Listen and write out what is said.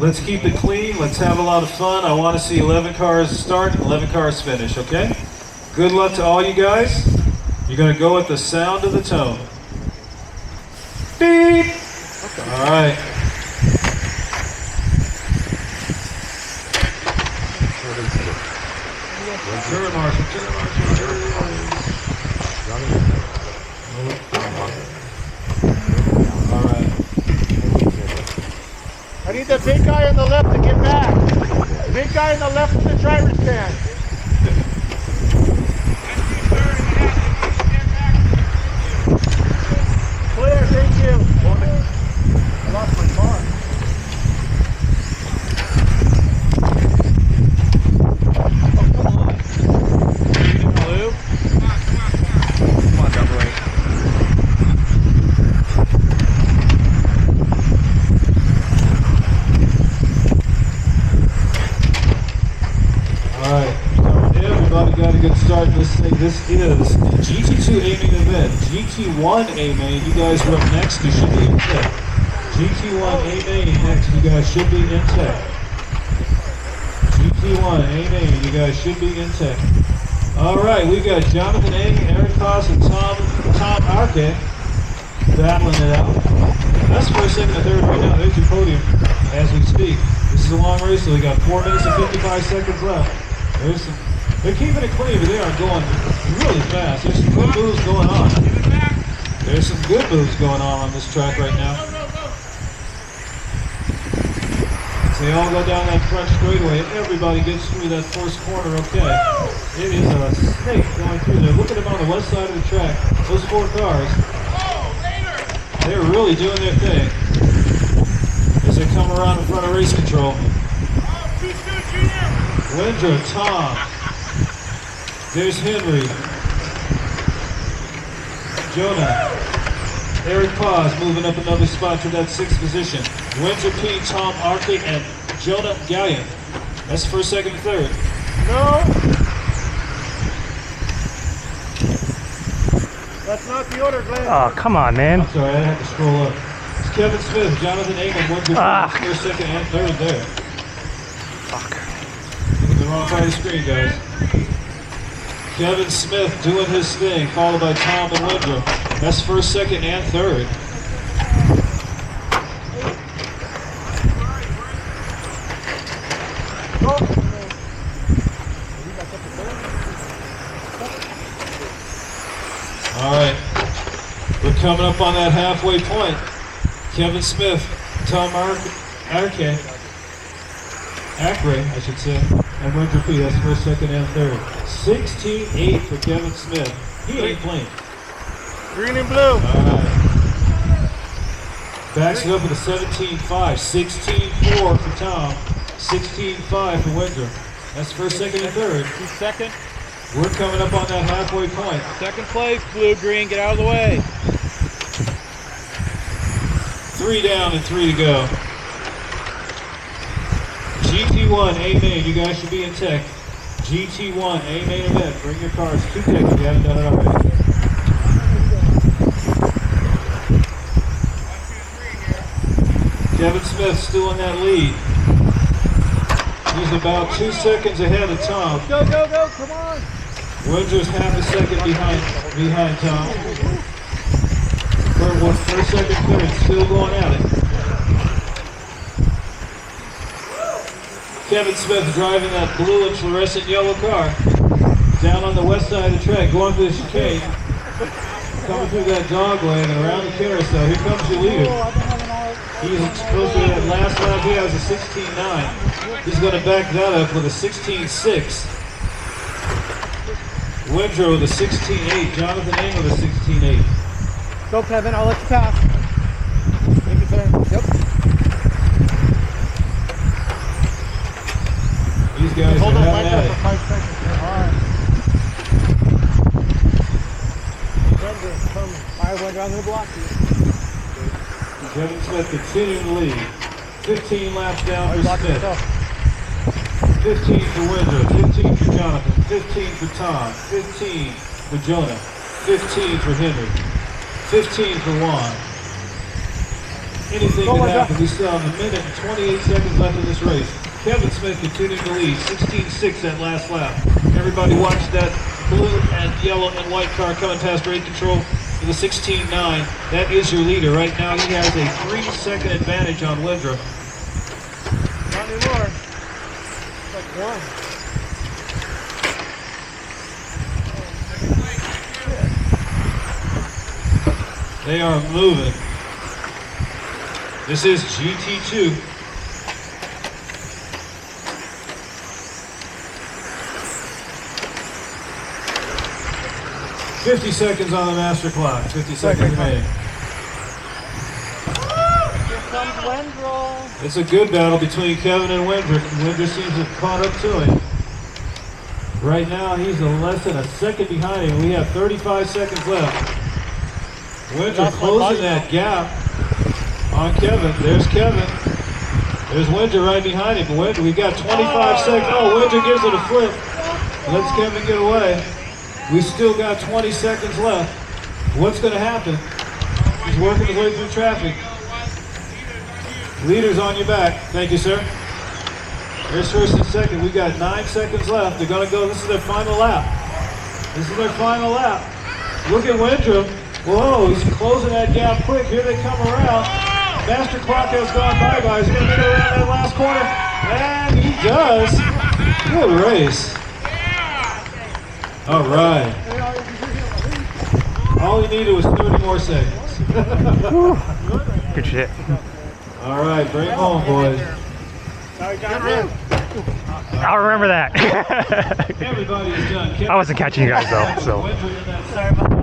Let's keep it clean. Let's have a lot of fun. I want to see 11 cars start and 11 cars finish, okay? Good luck to all you guys. You're going to go with the sound of the tone. Beep! Okay. All right. Turn, Marshall. Turn, Marshall. All right. I need the big guy on the left to get back. Big guy on the left of the driver's stand. Clear, thank you. I lost my car. This is the GT2 A-Main event. GT1 A-Main, you guys are up next. You should be in tech. GT1 A-Main next. You guys should be in tech. GT1 A-Main, you guys should be in tech. All right, we got Jonathan Eng, Eric Haas, and Tom Arke battling it out. That's first, second, and third right now. There's your podium as we speak. This is a long race, so we got 4 minutes and 55 seconds left. There's some. They're keeping it clean, but they are going really fast. There's some good moves going on. There's some good moves going on this track right now. So they all go down that front straightaway, and everybody gets through that first corner okay. It is a snake going through there. Look at them on the west side of the track. Those 4 cars. They're really doing their thing as they come around in front of race control. Windra, Tom. There's Henry, Jonah, Eric Paz moving up another spot to that 6th position. Winter P, Tom Arke, and Jonah Gallion. That's first, second, and third. No. That's not the order, Glenn. Oh, come on, man. I'm sorry, I had to scroll up. It's Kevin Smith, Jonathan Ingham, Winter P, first, second, and third there. Fuck. Look at the wrong side of the screen, guys. Kevin Smith doing his thing, followed by Tom and Windra. That's first, second, and third. All right, we're coming up on that halfway point. Kevin Smith, Tom Arke, I should say, and Windra P. That's first, second, and third. 16-8 for Kevin Smith. He ain't playing. Green and blue. All right. Backs it up with a 17-5. 16-4 for Tom. 16-5 for Windra. That's first, second, and third. 2 seconds. We're coming up on that halfway point. Second place, blue, green, get out of the way. 3 down and 3 to go. GT1 A-Main, you guys should be in tech. GT1 A-Main event. Bring your cars to tech if you haven't done it already. Kevin Smith still in that lead. He's about 2 seconds ahead of Tom. Go, go, go, come on. Windra's half a second behind Tom. First, second, third, still going at it. Kevin Smith driving that blue and fluorescent yellow car down on the west side of the track, going for the chicane, coming through that dog leg and around the carousel. Here comes your leader. He's supposed to be that last lap. He has a 16.9. He's going to back that up with a 16.6. Windra with a 16.8. Jonathan Eng with a 16.8. Go, Kevin, I'll let you pass. Take your turn. Yep. These guys Hold are on, having at it. for 5 seconds. All right. I went down the block. Kevin Smith continuing to lead. 15 laps down for Block Smith. yourself. 15 for Windra, 15 for Jonathan, 15 for Tom, 15 for Jonah, 15 for Henry, 15 for Juan. anything can happen. We still have a minute and 28 seconds left in this race. Kevin Smith continuing to lead, 16.6 that last lap. Everybody watch that blue and yellow and white car coming past brake control with a 16.9. That is your leader. Right now he has a 3-second advantage on Windrup. Not anymore. Like one. They are moving. This is GT2. $50 seconds on the master clock. 50 seconds remaining. Here comes Wendell. It's a good battle between Kevin and Windrup. Windrup seems to have caught up to him. Right now, he's less than a second behind him. We have 35 seconds left. Windrup closing that gap on Kevin. There's Kevin. There's Windrup right behind him. Windrup, we've got 25 seconds. Oh, Windrup gives it a flip. Lets Kevin get away. We still got 20 seconds left. What's going to happen? He's working his way through traffic. Leader's on your back. Thank you, sir. There's first and second. We got 9 seconds left. They're going to go. This is their final lap. This is their final lap. Look at Windrup. Whoa, he's closing that gap quick. Here they come around. Master clock has gone by. He's going to get around that last corner. And he does. Good race. All right. All he needed was 30 more seconds. Good shit. All right, bring it home, boys. I'll remember that. Everybody is done. I wasn't catching you guys though, so. Sorry about that.